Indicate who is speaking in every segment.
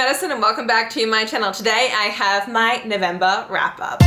Speaker 1: Madison and welcome back to my channel. Today I have my November wrap up.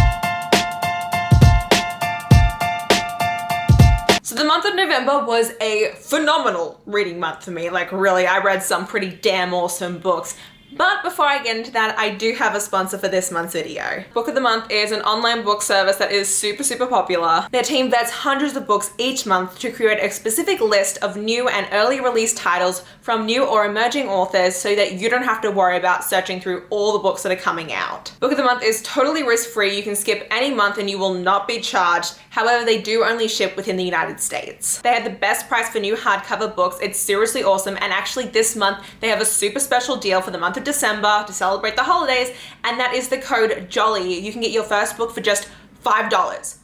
Speaker 1: So the month of November was a phenomenal reading month for me. Like really, I read some pretty damn awesome books. But before I get into that, I do have a sponsor for this month's video. Book of the Month is an online book service that is super popular. Their team vets hundreds of books each month to create a specific list of new and early release titles from new or emerging authors so that you don't have to worry about searching through all the books that are coming out. Book of the Month is totally risk-free. You can skip any month and you will not be charged. However, they do only ship within the United States. They had the best price for new hardcover books. It's seriously awesome. And actually this month, they have a super special deal for the month of December to celebrate the holidays, and that is the code JOLLY. You can get your first book for just $5.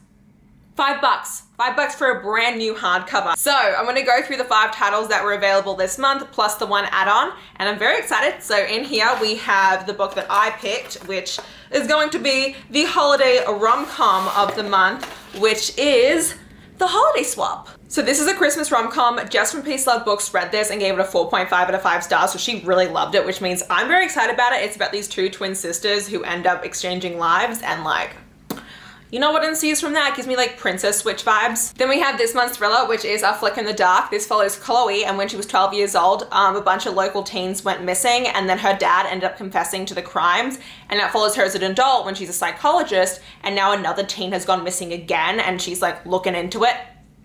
Speaker 1: $5 for a brand new hardcover. So I'm gonna go through the 5 titles that were available this month, plus the 1 add-on, and I'm very excited. So in here we have the book that I picked, which is going to be the holiday rom-com of the month, which is The Holiday Swap. So this is a Christmas rom-com. Jess from Peace Love Books read this and gave it a 4.5 out of 5 stars, so she really loved it, which means I'm very excited about it. It's about these 2 twin sisters who end up exchanging lives, and like, you know what ensues from that? It gives me like Princess Switch vibes. Then we have this month's thriller, which is A Flick in the Dark. This follows Chloe, and when she was 12 years old, a bunch of local teens went missing, and then her dad ended up confessing to the crimes, and that follows her as an adult when she's a psychologist, and now another teen has gone missing again, and she's like looking into it.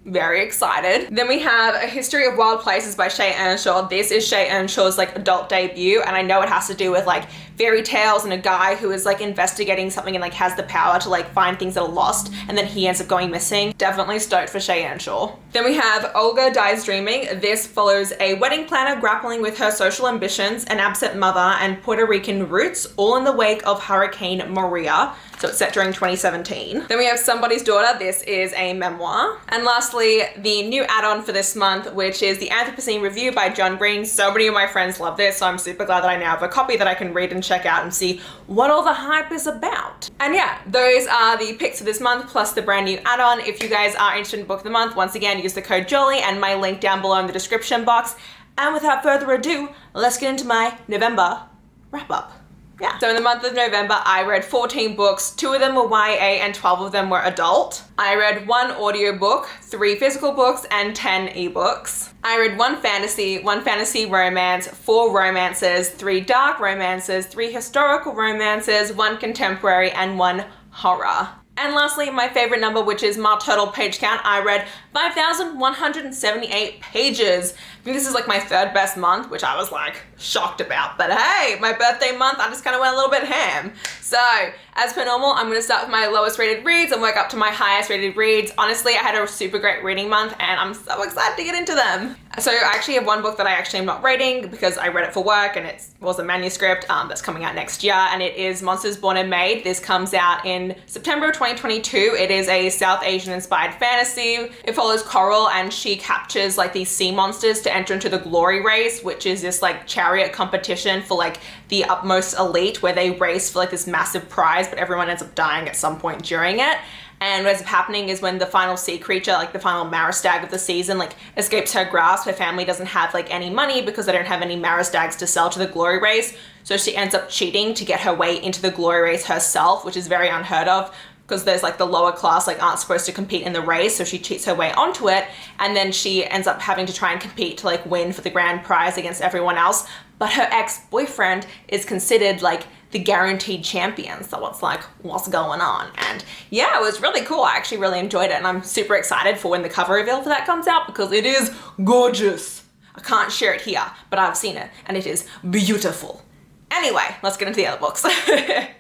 Speaker 1: Very excited. Then we have A History of Wild Places by ɪṛsᴛᴏᴜ. This is ɪṛsᴛᴏᴜ's like adult debut, and I know it has to do with like fairy tales and a guy who is like investigating something and like has the power to like find things that are lost, and then he ends up going missing. Definitely stoked for ɪṛsᴛᴜ. Then we have Olga Dies Dreaming. This follows a wedding planner grappling with her social ambitions, an absent mother, and Puerto Rican roots, all in the wake of Hurricane Maria. So it's set during 2017. Then we have Somebody's Daughter. This is a memoir. And lastly, the new add-on for this month, which is The Anthropocene Review by John Green. So many of my friends love this, so I'm super glad that I now have a copy that I can read and check out and see what all the hype is about. And yeah, those are the picks for this month, plus the brand new add-on. If you guys are interested in Book of the Month, once again, use the code JOLLY and my link down below in the description box. And without further ado, let's get into my November wrap-up. Yeah. So in the month of November, I read 14 books. 2 of them were YA and 12 of them were adult. I read 1 audiobook, 3 physical books, and 10 ebooks. I read 1 fantasy, 1 fantasy romance, 4 romances, 3 dark romances, 3 historical romances, 1 contemporary, and 1 horror. And lastly, my favorite number, which is my total page count. I read 5,178 pages. I think this is like my 3rd best month, which I was like shocked about. But hey, my birthday month, I just kind of went a little bit ham. So as per normal, I'm gonna start with my lowest rated reads and work up to my highest rated reads. Honestly, I had a super great reading month and I'm so excited to get into them. So I actually have 1 book that I actually am not rating because I read it for work and it was a manuscript that's coming out next year, and it is Monsters Born and Made. This comes out in September of 2022. It is a South Asian inspired fantasy. It follows Coral, and she captures like these sea monsters to enter into the glory race, which is this like chariot competition for like the utmost elite, where they race for like this massive prize, but everyone ends up dying at some point during it. And what ends up happening is when the final sea creature, like the final Maristag of the season, like escapes her grasp, her family doesn't have like any money because they don't have any Maristags to sell to the glory race. So she ends up cheating to get her way into the glory race herself, which is very unheard of, because there's like the lower class like aren't supposed to compete in the race, so she cheats her way onto it, and then she ends up having to try and compete to like win for the grand prize against everyone else. But her ex-boyfriend is considered like the guaranteed champion, so it's like, what's going on? And yeah, it was really cool. I actually really enjoyed it, and I'm super excited for when the cover reveal for that comes out because it is gorgeous. I can't share it here, but I've seen it and it is beautiful. Anyway, let's get into the other books.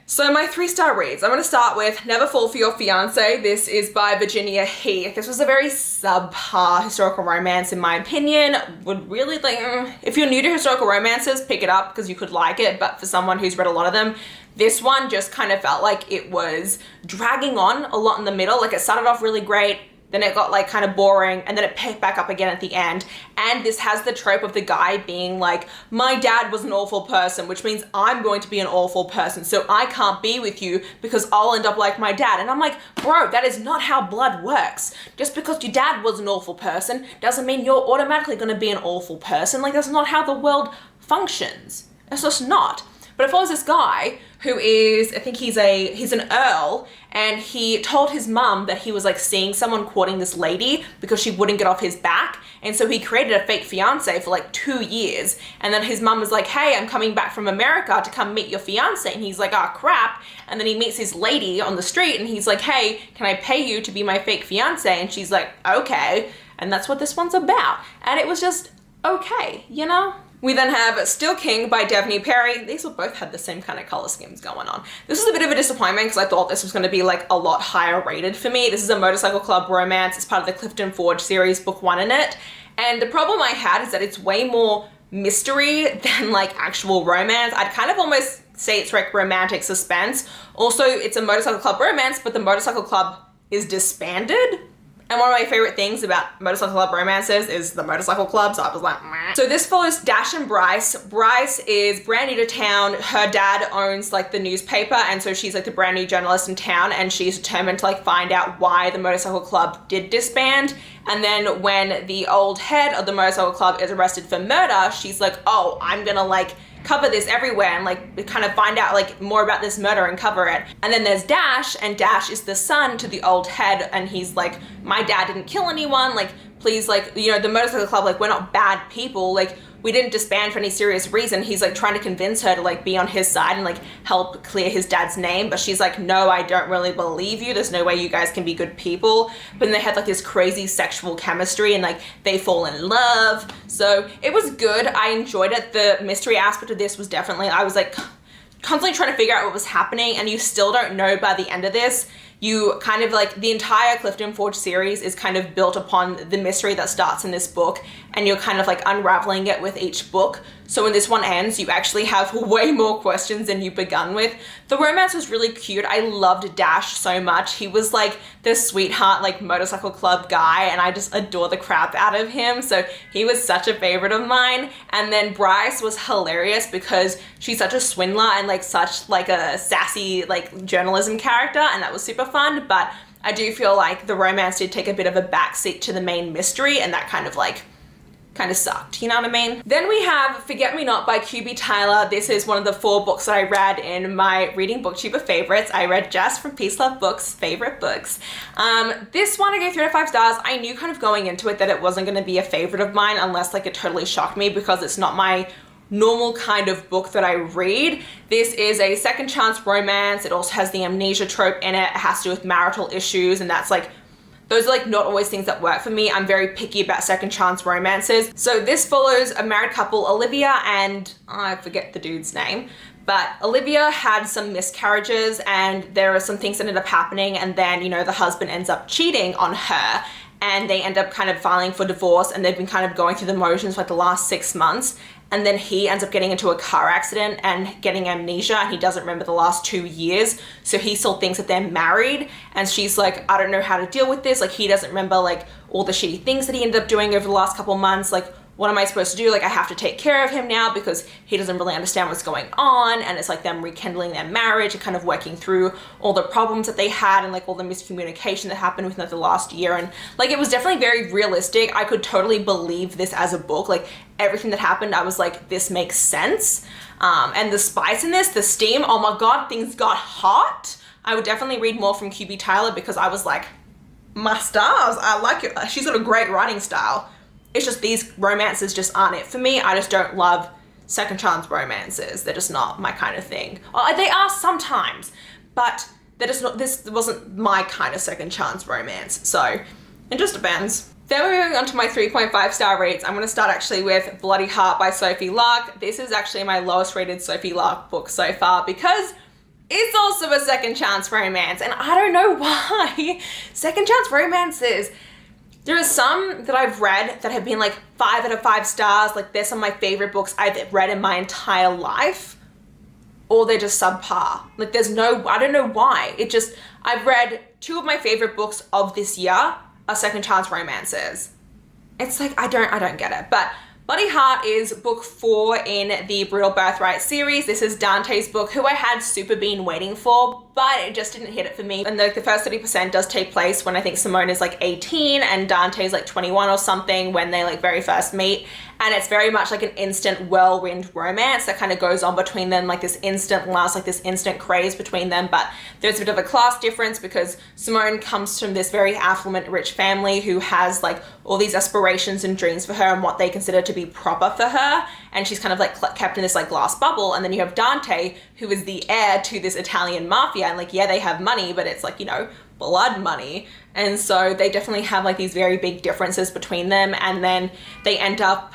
Speaker 1: So my 3-star reads, I'm gonna start with Never Fall for Your Fiancé. This is by Virginia Heath. This was a very subpar historical romance in my opinion. Would really like, if you're new to historical romances, pick it up because you could like it, but for someone who's read a lot of them, this one just kind of felt like it was dragging on a lot in the middle. Like it started off really great, then it got like kind of boring, and then it picked back up again at the end. And this has the trope of the guy being like, my dad was an awful person, which means I'm going to be an awful person, so I can't be with you because I'll end up like my dad. And I'm like, bro, that is not how blood works. Just because your dad was an awful person doesn't mean you're automatically gonna be an awful person. Like, that's not how the world functions. It's just not. But it follows this guy who is, I think he's an earl, and he told his mum that he was like seeing someone courting this lady because she wouldn't get off his back. And so he created a fake fiance for like 2 years. And then his mum was like, hey, I'm coming back from America to come meet your fiance. And he's like, oh crap. And then he meets this lady on the street and he's like, hey, can I pay you to be my fake fiance? And she's like, okay. And that's what this one's about. And it was just okay, you know? We then have Still King by Devney Perry. These will both have the same kind of color schemes going on. This is a bit of a disappointment because I thought this was going to be like a lot higher rated for me. This is a motorcycle club romance. It's part of the Clifton Forge series, book 1 in it. And the problem I had is that it's way more mystery than like actual romance. I'd kind of almost say it's like romantic suspense. Also, it's a motorcycle club romance, but the motorcycle club is disbanded. And one of my favorite things about motorcycle club romances is the motorcycle club, so I was like, meh. So this follows Dash and Bryce. Bryce is brand new to town. Her dad owns like the newspaper, and so she's like the brand new journalist in town, and she's determined to like find out why the motorcycle club did disband. And then when the old head of the motorcycle club is arrested for murder, she's like, oh, I'm gonna like cover this everywhere and like kind of find out like more about this murder and cover it. And then there's Dash, and Dash is the son to the old head, and he's like, my dad didn't kill anyone, like please, like, you know, the motorcycle club, like we're not bad people, like we didn't disband for any serious reason. He's like trying to convince her to like be on his side and like help clear his dad's name, but she's like, no, I don't really believe you. There's no way you guys can be good people. But then they had like this crazy sexual chemistry and like they fall in love. So it was good. I enjoyed it. The mystery aspect of this was definitely, I was like constantly trying to figure out what was happening, and you still don't know by the end of this. You kind of like, the entire Clifton Forge series is kind of built upon the mystery that starts in this book, and you're kind of like unraveling it with each book. So when this one ends, you actually have way more questions than you begun with. The romance was really cute. I loved Dash so much. He was like the sweetheart, like motorcycle club guy, and I just adore the crap out of him. So he was such a favorite of mine. And then Bryce was hilarious because she's such a swindler and like such like a sassy like journalism character, and that was super fun. But I do feel like the romance did take a bit of a backseat to the main mystery, and that kind of sucked, you know what I mean? Then we have Forget Me Not by QB Tyler. This is one of the 4 books that I read in my Reading Booktuber favorites. I read Jess from Peace Love Books' favorite books. This one I gave 3 out of 5 stars. I knew kind of going into it that it wasn't going to be a favorite of mine unless like it totally shocked me, because it's not my normal kind of book that I read. This is a second chance romance. It also has the amnesia trope in it. It has to do with marital issues, and that's like, those are like not always things that work for me. I'm very picky about second chance romances. So this follows a married couple, Olivia and I forget the dude's name, but Olivia had some miscarriages and there are some things that ended up happening, and then, you know, the husband ends up cheating on her and they end up kind of filing for divorce, and they've been kind of going through the motions for like the last 6 months. And then he ends up getting into a car accident and getting amnesia, and he doesn't remember the last 2 years. So he still thinks that they're married, and she's like, I don't know how to deal with this. Like, he doesn't remember like all the shitty things that he ended up doing over the last couple months. Like, what am I supposed to do? Like, I have to take care of him now because he doesn't really understand what's going on. And it's like them rekindling their marriage and kind of working through all the problems that they had and like all the miscommunication that happened within like, the last year. And like, it was definitely very realistic. I could totally believe this as a book. Like, everything that happened, I was like, this makes sense. And the spice in this, the steam, oh my God, things got hot. I would definitely read more from QB Tyler because I was like, my stars, I like it. She's got a great writing style. It's just these romances just aren't it for me. I just don't love second chance romances. They're just not my kind of thing. Oh, they are sometimes, but they're just not, this wasn't my kind of second chance romance. So it just depends. Then we're moving on to my 3.5 star rates. I'm gonna start actually with Bloody Heart by Sophie Lark. This is actually my lowest rated Sophie Lark book so far because it's also a second chance romance, and I don't know why. Second chance romances, there are some that I've read that have been like 5 out of 5 stars. Like, they're some of my favorite books I've read in my entire life, or they're just subpar. Like, there's no, I don't know why. It just, I've read 2 of my favorite books of this year are second chance romances. It's like, I don't get it. But Bloody Heart is book 4 in the Brutal Birthright series. This is Dante's book, who I had super been waiting for before, but it just didn't hit it for me. And like the first 30% does take place when I think Simone is like 18 and Dante's like 21 or something when they like very first meet. And it's very much like an instant whirlwind romance that kind of goes on between them, like this instant lust, like this instant craze between them. But there's a bit of a class difference because Simone comes from this very affluent, rich family who has like all these aspirations and dreams for her and what they consider to be proper for her. And she's kind of like kept in this like glass bubble. And then you have Dante, who is the heir to this Italian mafia. And like, yeah, they have money, but it's like, you know, blood money. And so they definitely have like these very big differences between them. And then they end up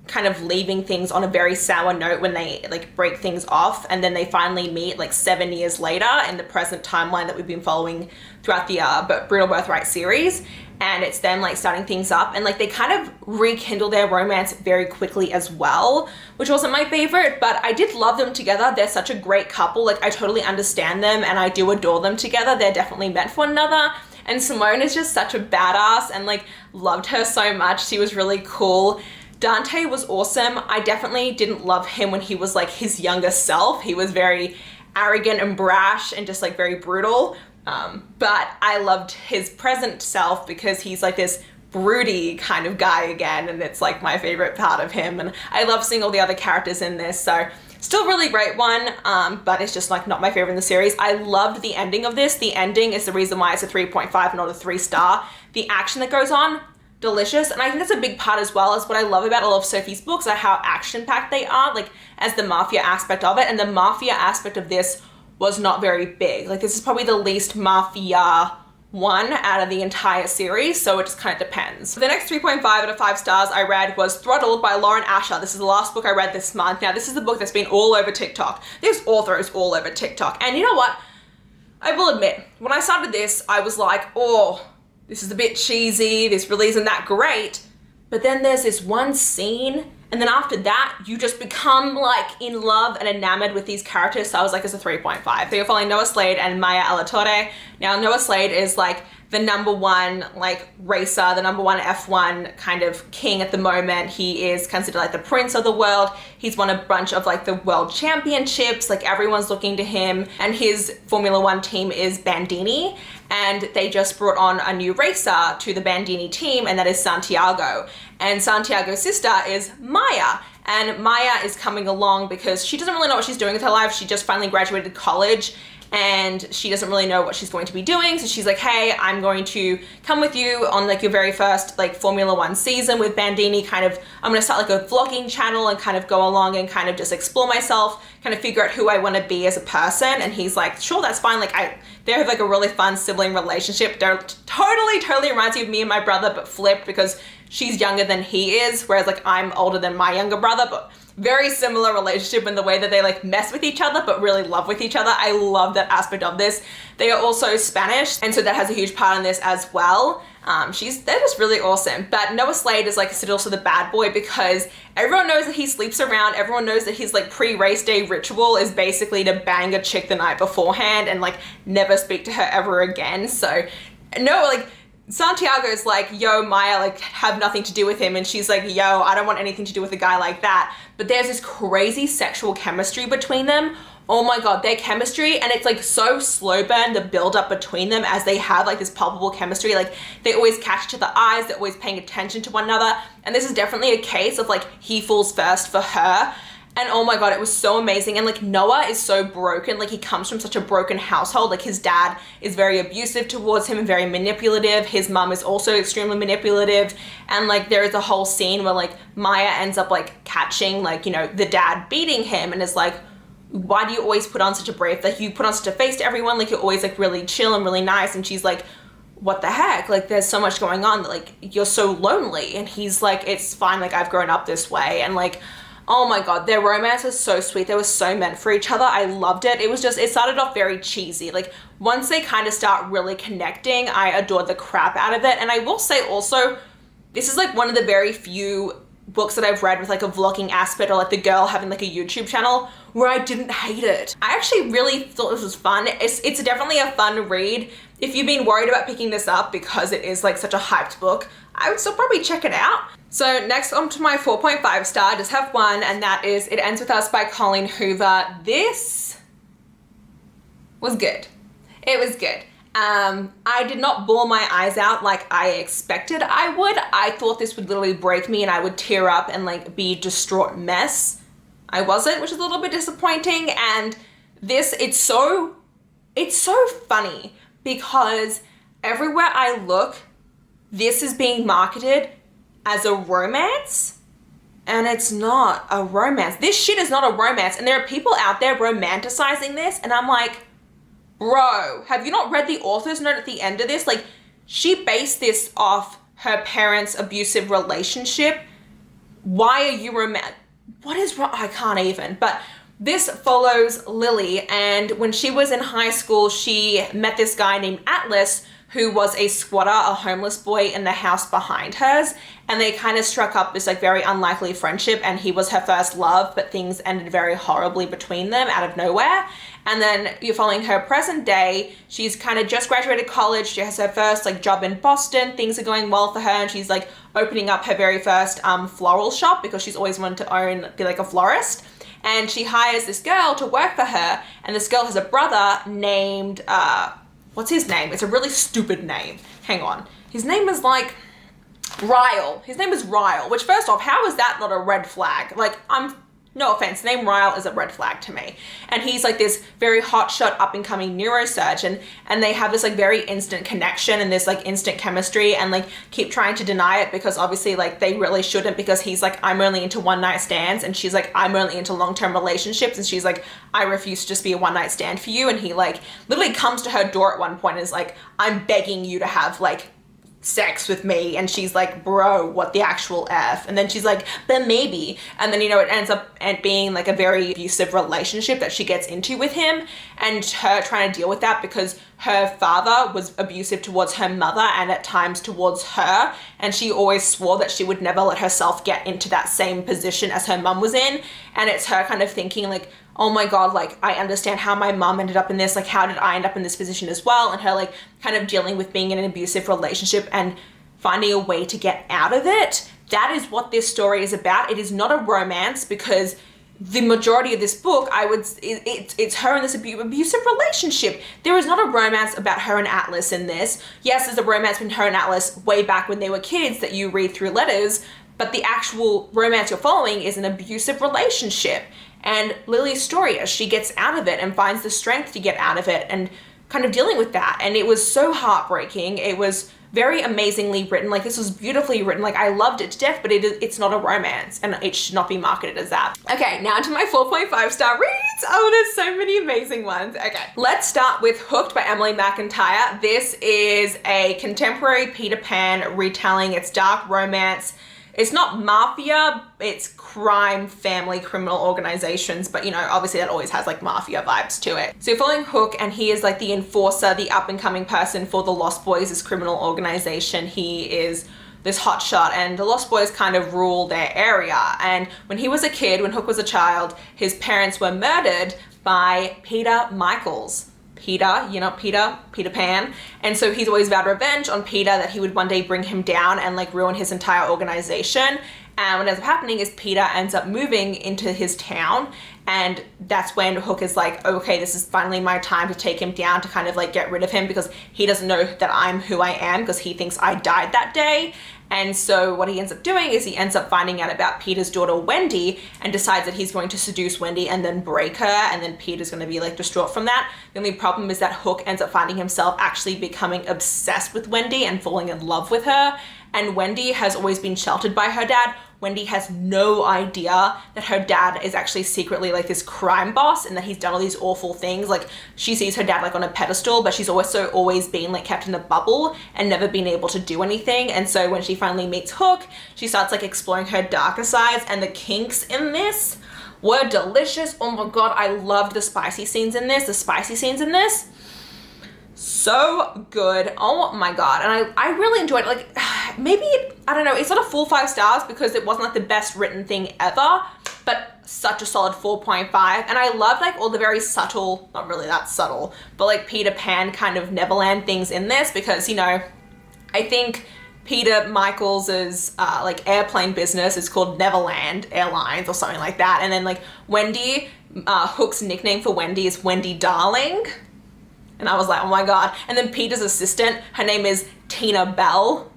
Speaker 1: kind of leaving things on a very sour note when they like break things off, and then they finally meet like 7 years later in the present timeline that we've been following throughout the Brutal Birthright series. And it's them like starting things up, and like they kind of rekindle their romance very quickly as well, which wasn't my favorite, but I did love them together. They're such a great couple. Like I totally understand them and I do adore them together. They're definitely meant for one another. And Simone is just such a badass, and like loved her so much. She was really cool. Dante was awesome. I definitely didn't love him when he was like his younger self. He was very arrogant and brash and just like very brutal. But I loved his present self because he's like this broody kind of guy again, and it's like my favorite part of him. And I love seeing all the other characters in this. So still really great one, but it's just like not my favorite in the series. I loved the ending of this. The ending is the reason why it's a 3.5 not a 3-star. The action that goes on, delicious. And I think that's a big part as well, as what I love about all of Sophie's books are how action-packed they are, like as the mafia aspect of it. And the mafia aspect of this was not very big. Like this is probably the least mafia one out of the entire series, so it just kind of depends. The next 3.5 out of 5 stars I read was Throttled by Lauren Asher. This is the last book I read this month. Now this is the book that's been all over TikTok. This author is all over TikTok. And you know what? I will admit, when I started this, I was like, oh, this is a bit cheesy, this really isn't that great. But then there's this one scene, and then after that, you just become like in love and enamored with these characters. So I was like, it's a 3.5. So you're following Noah Slade and Maya Alatorre. Now Noah Slade is like the #1 like racer, the #1 F1 kind of king at the moment. He is considered like the prince of the world. He's won a bunch of like the world championships, like everyone's looking to him. And his Formula One team is Bandini. And they just brought on a new racer to the Bandini team, and that is Santiago. And Santiago's sister is Maya. And Maya is coming along because she doesn't really know what she's doing with her life. She just finally graduated college and she doesn't really know what she's going to be doing. So she's like, hey, I'm going to come with you on like your very first like Formula One season with Bandini. Kind of, I'm gonna start like a vlogging channel and kind of go along and kind of just explore myself, kind of figure out who I wanna be as a person. And he's like, sure, that's fine. Like they have like a really fun sibling relationship. They're totally reminds me of me and my brother, but flipped because she's younger than he is, whereas like I'm older than my younger brother, but very similar relationship in the way that they like mess with each other, but really love with each other. I love that aspect of this. They are also Spanish, and so that has a huge part in this as well. They're just really awesome. But Noah Slade is like still also the bad boy because everyone knows that he sleeps around. Everyone knows that his like pre-race day ritual is basically to bang a chick the night beforehand and like never speak to her ever again. So no, like Santiago's like, yo, Maya, like have nothing to do with him. And she's like, yo, I don't want anything to do with a guy like that. But there's this crazy sexual chemistry between them. Oh my God, their chemistry, and it's like so slow burn, the build up between them as they have like this palpable chemistry. Like they always catch each other's eyes, they're always paying attention to one another. And this is definitely a case of like he falls first for her. And oh my God, it was so amazing. And like Noah is so broken. Like he comes from such a broken household. Like his dad is very abusive towards him and very manipulative. His mom is also extremely manipulative. And like there is a whole scene where like Maya ends up like catching like, you know, the dad beating him and is like, why do you always put on such a brave, like you put on such a face to everyone, like you're always like really chill and really nice. And she's like, what the heck? Like there's so much going on that like you're so lonely. And he's like, it's fine, like I've grown up this way. And like, oh my God, their romance was so sweet. They were so meant for each other. I loved it. It was just, it started off very cheesy. Like once they kind of start really connecting, I adored the crap out of it. And I will say also, this is like one of the very few books that I've read with like a vlogging aspect, or like the girl having like a YouTube channel, where I didn't hate it. I actually really thought this was fun. It's definitely a fun read. If you've been worried about picking this up because it is like such a hyped book, I would still probably check it out. So next on to my 4.5 star, I just have one, and that is It Ends With Us by Colleen Hoover. This was good. It was good. I did not bawl my eyes out like I expected I would. I thought this would literally break me and I would tear up and like be a distraught mess. I wasn't, which is a little bit disappointing. And this, it's so funny because everywhere I look, this is being marketed as a romance, and it's not a romance. This shit is not a romance, and there are people out there romanticizing this, and I'm like, bro, have you not read the author's note at the end of this? Like, she based this off her parents' abusive relationship. Why are you what is wrong? I can't even. But this follows Lily, and when she was in high school, she met this guy named Atlas, who was a squatter, a homeless boy in the house behind hers. And they kind of struck up this like very unlikely friendship, and he was her first love, but things ended very horribly between them out of nowhere. And then you're following her present day. She's kind of just graduated college. She has her first like job in Boston. Things are going well for her, and she's like opening up her very first floral shop because she's always wanted to be like a florist. And she hires this girl to work for her, and this girl has a brother named, what's his name? It's a really stupid name. Hang on. His name is like Ryle. His name is Ryle, which first off, how is that not a red flag? Like, no offense, the name Ryle is a red flag to me. And he's like this very hotshot up and coming neurosurgeon, and they have this like very instant connection and this like instant chemistry, and like keep trying to deny it because obviously like they really shouldn't, because he's like, I'm only into one night stands, and she's like, I'm only into long-term relationships, and she's like, I refuse to just be a one night stand for you. And he like literally comes to her door at one point and is like, I'm begging you to have like sex with me. And she's like, bro, what the actual F? And then she's like, but maybe. And then, you know, it ends up being like a very abusive relationship that she gets into with him, and her trying to deal with that because her father was abusive towards her mother and at times towards her. And she always swore that she would never let herself get into that same position as her mum was in. And it's her kind of thinking like, oh my God, like I understand how my mom ended up in this, like how did I end up in this position as well? And her like kind of dealing with being in an abusive relationship and finding a way to get out of it. That is what this story is about. It is not a romance, because the majority of this book, it's her in this abusive relationship. There is not a romance about her and Atlas in this. Yes, there's a romance between her and Atlas way back when they were kids that you read through letters, but the actual romance you're following is an abusive relationship. And Lily's story as she gets out of it and finds the strength to get out of it and kind of dealing with that. And it was so heartbreaking. It was very amazingly written. Like, this was beautifully written. Like, I loved it to death, but it's not a romance, and it should not be marketed as that. Okay, now to my 4.5 star reads. Oh, there's so many amazing ones. Okay, let's start with Hooked by Emily McIntire. This is a contemporary Peter Pan retelling. It's dark romance. It's not mafia, it's crime, family, criminal organizations, but you know, obviously that always has like mafia vibes to it. So you're following Hook, and he is like the enforcer, the up and coming person for the Lost Boys, this criminal organization. He is this hotshot, and the Lost Boys kind of rule their area. And when he was a kid, when Hook was a child, his parents were murdered by Peter Michaels. Peter, you know, Peter Pan. And so he's always vowed revenge on Peter, that he would one day bring him down and like ruin his entire organization. And what ends up happening is Peter ends up moving into his town, and that's when Hook is like, okay, this is finally my time to take him down, to kind of like get rid of him, because he doesn't know that I'm who I am, because he thinks I died that day. And so what he ends up doing is he ends up finding out about Peter's daughter Wendy, and decides that he's going to seduce Wendy and then break her, and then Peter's going to be like distraught from that. The only problem is that Hook ends up finding himself actually becoming obsessed with Wendy and falling in love with her. And Wendy has always been sheltered by her dad. Wendy has no idea that her dad is actually secretly like this crime boss, and that he's done all these awful things. Like, she sees her dad like on a pedestal, but she's also always been like kept in a bubble and never been able to do anything. And so when she finally meets Hook, she starts like exploring her darker sides, and the kinks in this were delicious. Oh my God, I loved the spicy scenes in this. So good. Oh my God. And I really enjoyed it. Like, maybe, I don't know, it's not a full 5 stars because it wasn't like the best written thing ever, but such a solid 4.5. And I loved like all the very subtle, not really that subtle, but like Peter Pan kind of Neverland things in this, because, you know, I think Peter Michaels's like airplane business is called Neverland Airlines or something like that. And then like Wendy, Hook's nickname for Wendy is Wendy Darling. And I was like, oh my God. And then Peter's assistant, her name is Tina Bell.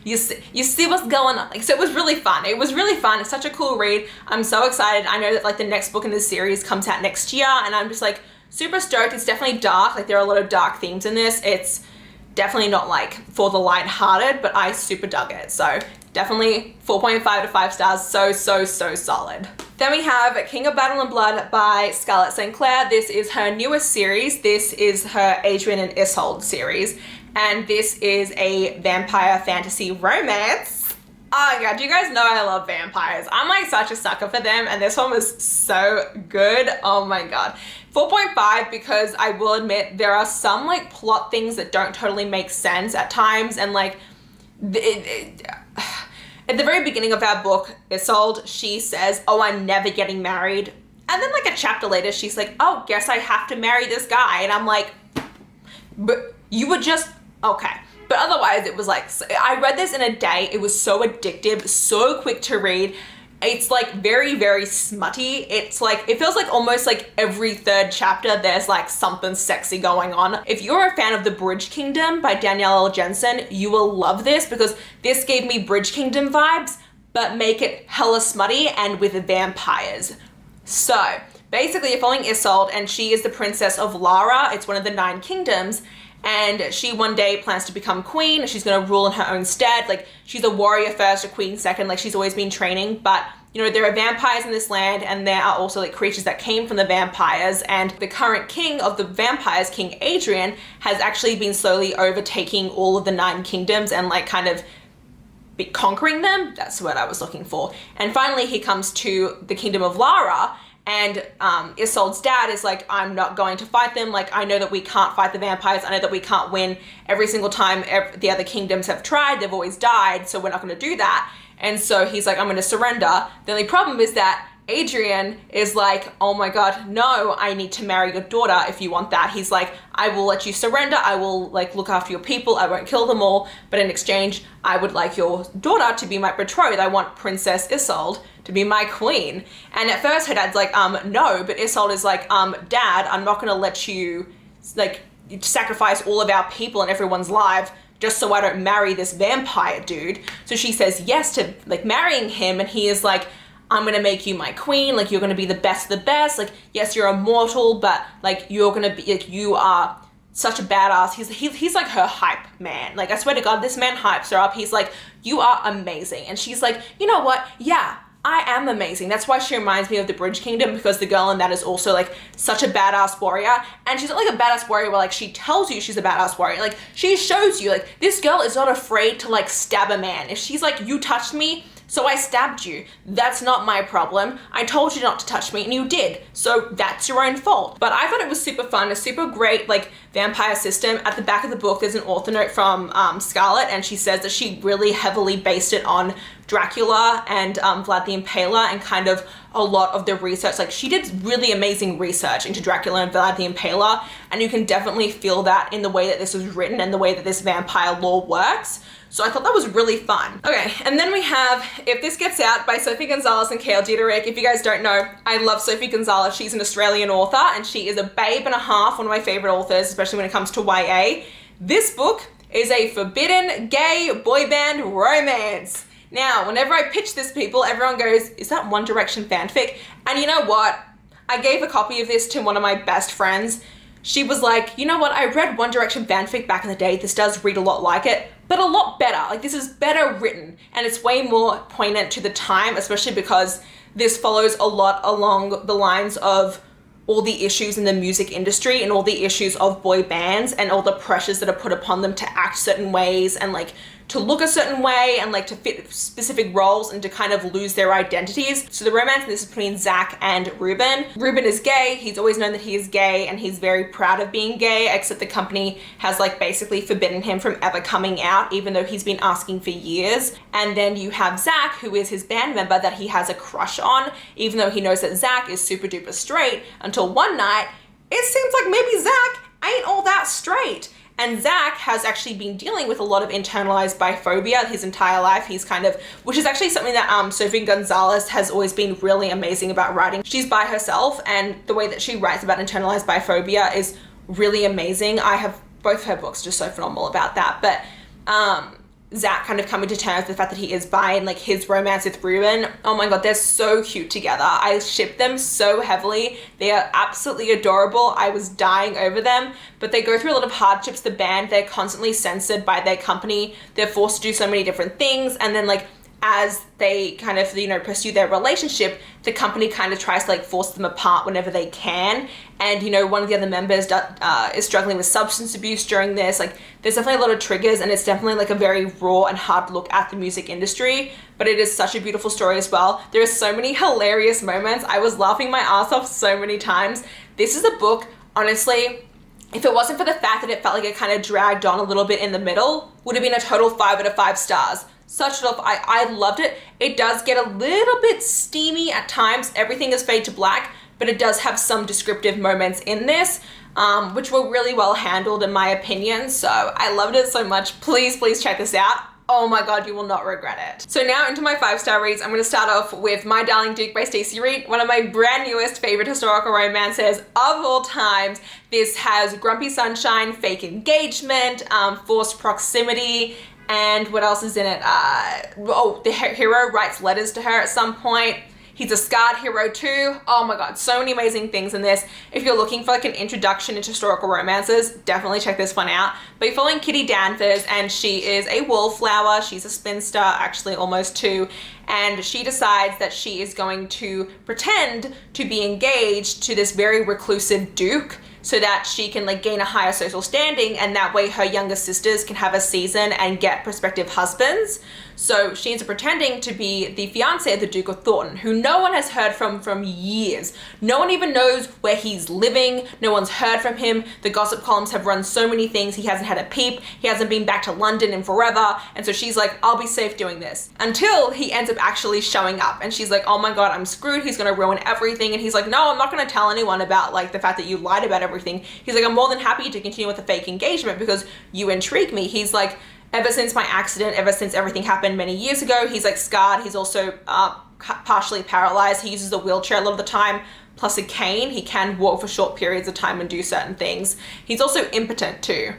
Speaker 1: You see what's going on. Like, so it was really fun. It was really fun. It's such a cool read. I'm so excited. I know that like the next book in this series comes out next year, and I'm just like super stoked. It's definitely dark. Like there are a lot of dark themes in this. It's definitely not like for the lighthearted, but I super dug it. So definitely 4.5 to 5 stars. So solid. Then we have King of Battle and Blood by Scarlett St. Clair. This is her newest series. This is her Adrian and Isolde series. And this is a vampire fantasy romance. Oh my God, do you guys know I love vampires? I'm like such a sucker for them, and this one was so good. Oh my God. 4.5 because I will admit there are some like plot things that don't totally make sense at times, and like at the very beginning of our book, Isolde, she says, oh, I'm never getting married. And then like a chapter later, she's like, oh, guess I have to marry this guy. And I'm like, but you were just, okay. But otherwise it was like, I read this in a day. It was so addictive, so quick to read. It's like very, very smutty. It's like, it feels like almost like every third chapter there's like something sexy going on. If you're a fan of The Bridge Kingdom by Danielle L. Jensen, you will love this because this gave me Bridge Kingdom vibes, but make it hella smutty and with vampires. So basically you're following Isolde, and she is the princess of Lara. It's one of the 9 kingdoms. And she one day plans to become queen. She's gonna rule in her own stead. Like she's a warrior first, a queen second, like she's always been training. But you know, there are vampires in this land, and there are also like creatures that came from the vampires. And the current king of the vampires, King Adrian, has actually been slowly overtaking all of the 9 kingdoms and like kind of conquering them. That's what I was looking for. And finally he comes to the kingdom of Lara. And Isolde's dad is like, I'm not going to fight them. Like, I know that we can't fight the vampires. I know that we can't win every single time the other kingdoms have tried. They've always died, so we're not going to do that. And so he's like, I'm going to surrender. The only problem is that Adrian is like, oh my God, no, I need to marry your daughter if you want that. He's like, I will let you surrender. I will like look after your people. I won't kill them all. But in exchange, I would like your daughter to be my betrothed. I want Princess Isolde to be my queen. And at first her dad's like, no, but Isolde is like, Dad, I'm not gonna let you like sacrifice all of our people and everyone's life just so I don't marry this vampire dude. So she says yes to like marrying him, and he is like, I'm gonna make you my queen, like you're gonna be the best of the best, like yes, you're immortal, but like you're gonna be, like you are such a badass. He's like her hype man. Like I swear to God, this man hypes her up. He's like, you are amazing. And she's like, you know what? Yeah, I am amazing. That's why she reminds me of the Bridge Kingdom, because the girl in that is also like such a badass warrior. And she's not like a badass warrior where like she tells you she's a badass warrior. Like she shows you like this girl is not afraid to like stab a man. If she's like, you touched me, so I stabbed you. That's not my problem. I told you not to touch me and you did. So that's your own fault. But I thought it was super fun, a super great like vampire system. At the back of the book, there's an author note from Scarlett, and she says that she really heavily based it on Dracula and Vlad the Impaler, and kind of a lot of the research. Like she did really amazing research into Dracula and Vlad the Impaler, and you can definitely feel that in the way that this was written and the way that this vampire lore works. So I thought that was really fun. Okay, and then we have If This Gets Out by Sophie Gonzalez and Cale Dietrich. If you guys don't know, I love Sophie Gonzalez. She's an Australian author, and she is a babe and a half, one of my favorite authors, especially when it comes to YA. This book is a forbidden gay boy band romance. Now, whenever I pitch this to people, everyone goes, is that One Direction fanfic? And you know what? I gave a copy of this to one of my best friends. She was like, you know what? I read One Direction fanfic back in the day. This does read a lot like it, but a lot better. Like this is better written, and it's way more poignant to the time, especially because this follows a lot along the lines of all the issues in the music industry and all the issues of boy bands and all the pressures that are put upon them to act certain ways and like to look a certain way and like to fit specific roles and to kind of lose their identities. So the romance in this is between Zach and Ruben. Ruben is gay. He's always known that he is gay, and he's very proud of being gay, except the company has like basically forbidden him from ever coming out, even though he's been asking for years. And then you have Zach, who is his band member that he has a crush on, even though he knows that Zach is super duper straight, until one night it seems like maybe Zach ain't all that straight. And Zach has actually been dealing with a lot of internalized biphobia his entire life. He's kind of, which is actually something that Sophie Gonzalez has always been really amazing about writing. She's by herself, and the way that she writes about internalized biphobia is really amazing. I have both her books, just so phenomenal about that. But Zach kind of coming to terms with the fact that he is bi and like his romance with Ruben. Oh my God, they're so cute together. I ship them so heavily. They are absolutely adorable. I was dying over them, but they go through a lot of hardships. The band, they're constantly censored by their company. They're forced to do so many different things. And then like, as they kind of, you know, pursue their relationship, the company kind of tries to like force them apart whenever they can. And, you know, one of the other members is struggling with substance abuse during this. Like, there's definitely a lot of triggers, and it's definitely like a very raw and hard look at the music industry, but it is such a beautiful story as well. There are so many hilarious moments. I was laughing my ass off so many times. This is a book, honestly, if it wasn't for the fact that it felt like it kind of dragged on a little bit in the middle, would have been a total 5 out of 5 stars. Such a, I loved it. It does get a little bit steamy at times. Everything is fade to black, but it does have some descriptive moments in this, which were really well handled in my opinion. So I loved it so much. Please, please check this out. Oh my God, you will not regret it. So now into my 5-star reads. I'm gonna start off with My Darling Duke by Stacy Reid, one of my brand newest favorite historical romances of all times. This has grumpy sunshine, fake engagement, forced proximity, and what else is in it? The hero writes letters to her at some point. He's a scarred hero too. Oh my God, so many amazing things in this. If you're looking for like an introduction into historical romances, definitely check this one out. But you're following Kitty Danvers, and she is a wallflower. She's a spinster, actually almost 2. And she decides that she is going to pretend to be engaged to this very reclusive duke, so that she can like gain a higher social standing, and that way her younger sisters can have a season and get prospective husbands. So she ends up pretending to be the fiance of the Duke of Thornton, who no one has heard from years. No one even knows where he's living. No one's heard from him. The gossip columns have run so many things. He hasn't had a peep. He hasn't been back to London in forever. And so she's like, I'll be safe doing this. Until he ends up actually showing up. And she's like, oh my God, I'm screwed. He's gonna ruin everything. And he's like, no, I'm not gonna tell anyone about like the fact that you lied about everything. He's like, I'm more than happy to continue with the fake engagement because you intrigue me. He's like, ever since my accident, ever since everything happened many years ago, he's like scarred. He's also partially paralyzed. He uses a wheelchair a lot of the time, plus a cane. He can walk for short periods of time and do certain things. He's also impotent too.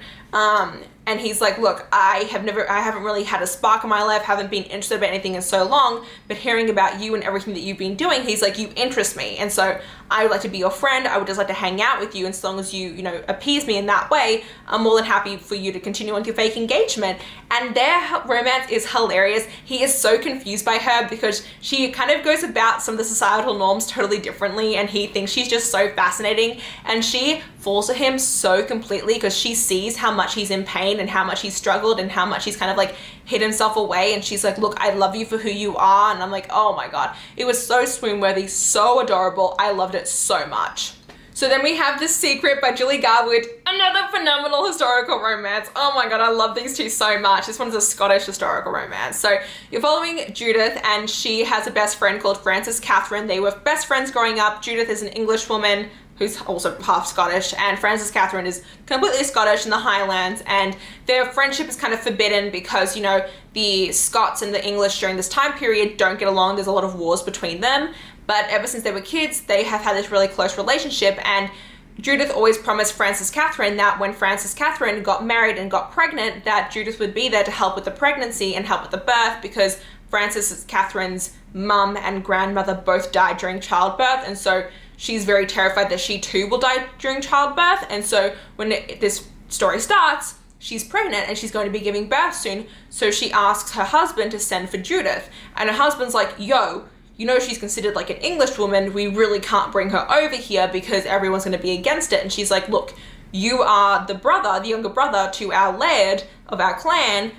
Speaker 1: And he's like, look, I haven't really had a spark in my life, haven't been interested about anything in so long, but hearing about you and everything that you've been doing, he's like, you interest me. And so I would like to be your friend. I would just like to hang out with you. And as long as you know, appease me in that way, I'm more than happy for you to continue on your fake engagement. And their romance is hilarious. He is so confused by her because she kind of goes about some of the societal norms totally differently. And he thinks she's just so fascinating. And she falls for him so completely because she sees how much he's in pain and how much he's struggled and how much he's kind of like hid himself away. And she's like, look, I love you for who you are. And I'm like, oh my God, it was so swoon-worthy, so adorable. I loved it so much. So then we have The Secret by Julie Garwood, another phenomenal historical romance. Oh my God, I love these two so much. This one's a Scottish historical romance. So you're following Judith, and she has a best friend called Frances Catherine. They were best friends growing up. Judith is an English woman who's also half Scottish, and Frances Catherine is completely Scottish in the Highlands, and their friendship is kind of forbidden because, you know, the Scots and the English during this time period don't get along. There's a lot of wars between them. But ever since they were kids, they have had this really close relationship, and Judith always promised Frances Catherine that when Frances Catherine got married and got pregnant, that Judith would be there to help with the pregnancy and help with the birth, because Frances Catherine's mum and grandmother both died during childbirth, and so she's very terrified that she too will die during childbirth. And so when this story starts, she's pregnant and she's going to be giving birth soon, so she asks her husband to send for Judith, and her husband's like, yo, you know, she's considered like an English woman. We really can't bring her over here because everyone's going to be against it. And she's like, look, you are the brother, the younger brother to our laird of our clan.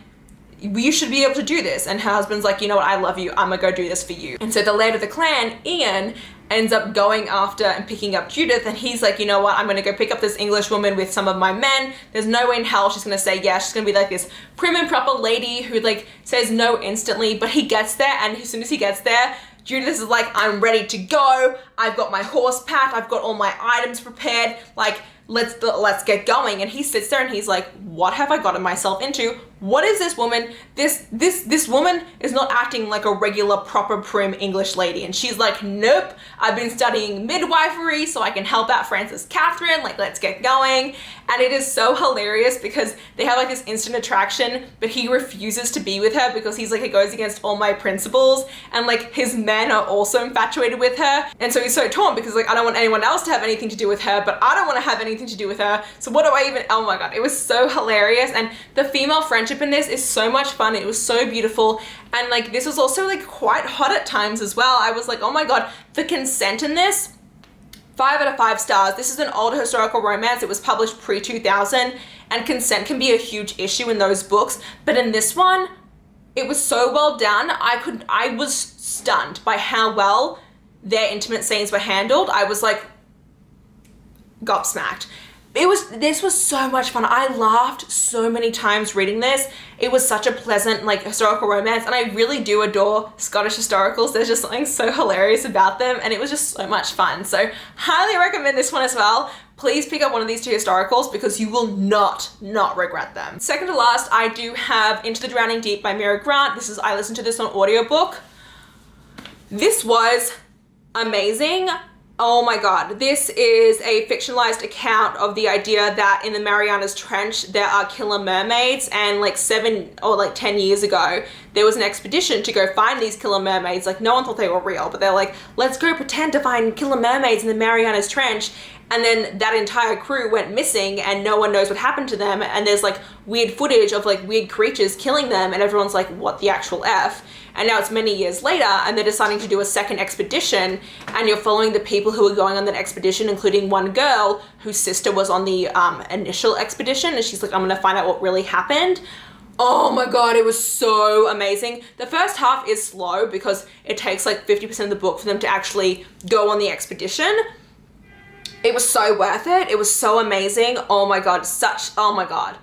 Speaker 1: You should be able to do this. And her husband's like, you know what? I love you. I'm going to go do this for you. And so the laird of the clan, Ian, ends up going after and picking up Judith. And he's like, you know what? I'm going to go pick up this English woman with some of my men. There's no way in hell she's going to say yes. She's going to be like this prim and proper lady who like says no instantly. But he gets there, and as soon as he gets there, Judith is like, I'm ready to go. I've got my horse packed, I've got all my items prepared, like, let's get going. And he sits there and he's like, what have I gotten myself into? What is this woman? This woman is not acting like a regular, proper, prim English lady. And she's like, nope, I've been studying midwifery so I can help out Frances Catherine, like, let's get going. And it is so hilarious because they have like this instant attraction, but he refuses to be with her because he's like, it goes against all my principles. And like his men are also infatuated with her. And so he's so torn because like, I don't want anyone else to have anything to do with her, but I don't want to have anything to do with her. So what do I even, oh my God, it was so hilarious. And the female friendship in this is so much fun. It was so beautiful. And like, this was also like quite hot at times as well. I was like, oh my God, the consent in this, 5 out of 5 stars. This is an old historical romance. It was published pre-2000 and consent can be a huge issue in those books. But in this one, it was so well done. I was stunned by how well their intimate scenes were handled. I was like, gobsmacked. This was so much fun. I laughed so many times reading this. It was such a pleasant like historical romance, and I really do adore Scottish historicals. There's just something so hilarious about them, and it was just so much fun. So highly recommend this one as well. Please pick up one of these 2 historicals because you will not regret them. Second to last, I do have Into the Drowning Deep by Mira Grant. I listened to this on audiobook. This was amazing. Oh my God, this is a fictionalized account of the idea that in the Marianas Trench, there are killer mermaids, and like 7 or like 10 years ago, there was an expedition to go find these killer mermaids. Like no one thought they were real, but they're like, let's go pretend to find killer mermaids in the Marianas Trench. And then that entire crew went missing and no one knows what happened to them. And there's like weird footage of like weird creatures killing them. And everyone's like, what the actual F? And now it's many years later and they're deciding to do a second expedition. And you're following the people who are going on that expedition, including one girl whose sister was on the initial expedition. And she's like, I'm gonna find out what really happened. Oh my God, it was so amazing. The first half is slow because it takes like 50% of the book for them to actually go on the expedition. It was so worth it. It was so amazing. Oh my God, oh my God.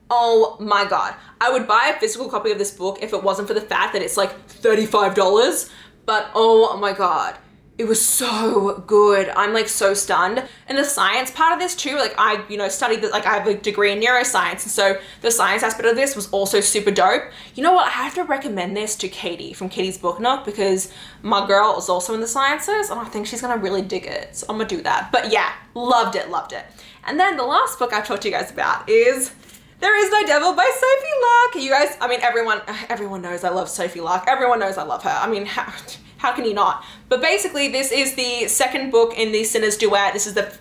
Speaker 1: Oh my God. I would buy a physical copy of this book if it wasn't for the fact that it's like $35, but oh my God. It was so good. I'm like so stunned. And the science part of this too, like I, studied that, like I have a degree in neuroscience. And so the science aspect of this was also super dope. You know what? I have to recommend this to Katie from Katie's Book Nook because my girl is also in the sciences and I think she's gonna really dig it. So I'm gonna do that. But yeah, loved it. And then the last book I've talked to you guys about is There Is No Devil by Sophie Lark. You guys, I mean, everyone knows I love Sophie Lark. Everyone knows I love her. I mean, how can you not? But basically, this is the second book in the Sinners Duet. This is the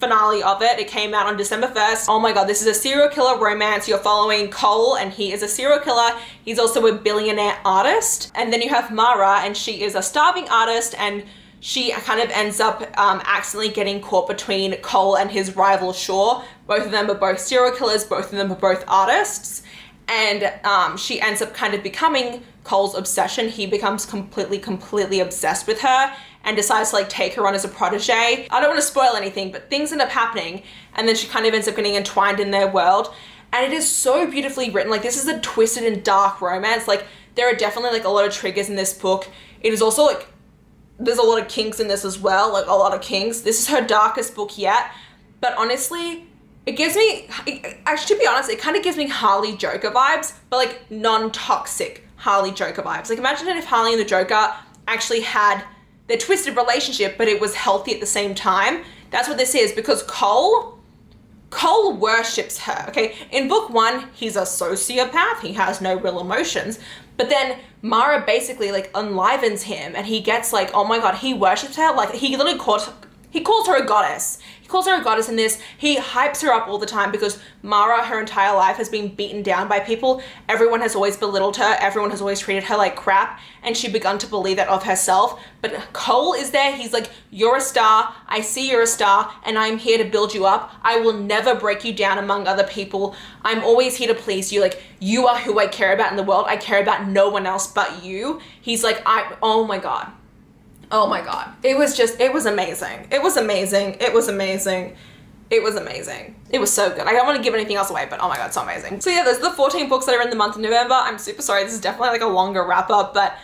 Speaker 1: finale of it. It came out on December 1st. Oh my God, this is a serial killer romance. You're following Cole, and he is a serial killer. He's also a billionaire artist. And then you have Mira, and she is a starving artist, and she kind of ends up accidentally getting caught between Cole and his rival Shaw. Both of them are both serial killers. Both of them are both artists. And she ends up kind of becoming Cole's obsession. He becomes completely obsessed with her and decides to like take her on as a protege. I don't want to spoil anything, but things end up happening and then she kind of ends up getting entwined in their world. And it is so beautifully written. Like, this is a twisted and dark romance. Like, there are definitely like a lot of triggers in this book. It is also like, there's a lot of kinks in this as well, like a lot of kinks. This is her darkest book yet, but honestly, it gives me, actually to be honest, it kind of gives me Harley Joker vibes, but like non-toxic Harley Joker vibes. Like, imagine if Harley and the Joker actually had their twisted relationship, but it was healthy at the same time. That's what this is, because Cole worships her, okay? In book 1, he's a sociopath. He has no real emotions. But then Mara basically like enlivens him and he gets like, oh my God, he worships her. Like, he literally calls her a goddess. He calls her a goddess in this. He hypes her up all the time because Mara, her entire life, has been beaten down by people. Everyone has always belittled her. Everyone has always treated her like crap. And she begun to believe that of herself. But Cole is there. He's like, you're a star. I see you're a star. And I'm here to build you up. I will never break you down among other people. I'm always here to please you. Like, you are who I care about in the world. I care about no one else but you. He's like, oh my God. Oh my God. It was amazing. It was amazing. It was amazing. It was amazing. It was so good. I don't want to give anything else away, but oh my God, it's so amazing. So yeah, those are the 14 books that are in the month of November. I'm super sorry. This is definitely like a longer wrap up, but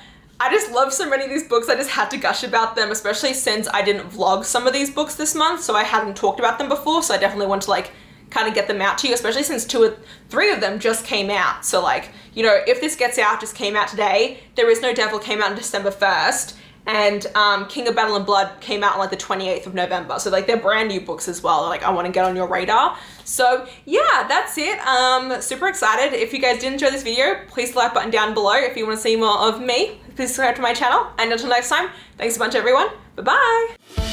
Speaker 1: I just love so many of these books. I just had to gush about them, especially since I didn't vlog some of these books this month, so I hadn't talked about them before, so I definitely want to like kind of get them out to you, especially since 2 or 3 of them just came out. So like, you know, if this gets out, just came out today, There Is No Devil came out on December 1st, and King of Battle and Blood came out on like the 28th of November. So like they're brand new books as well. Like I want to get on your radar. So yeah, that's it. Super excited. If you guys did enjoy this video, please hit the like button down below. If you want to see more of me, please subscribe to my channel. And until next time, thanks a bunch everyone. Bye-bye.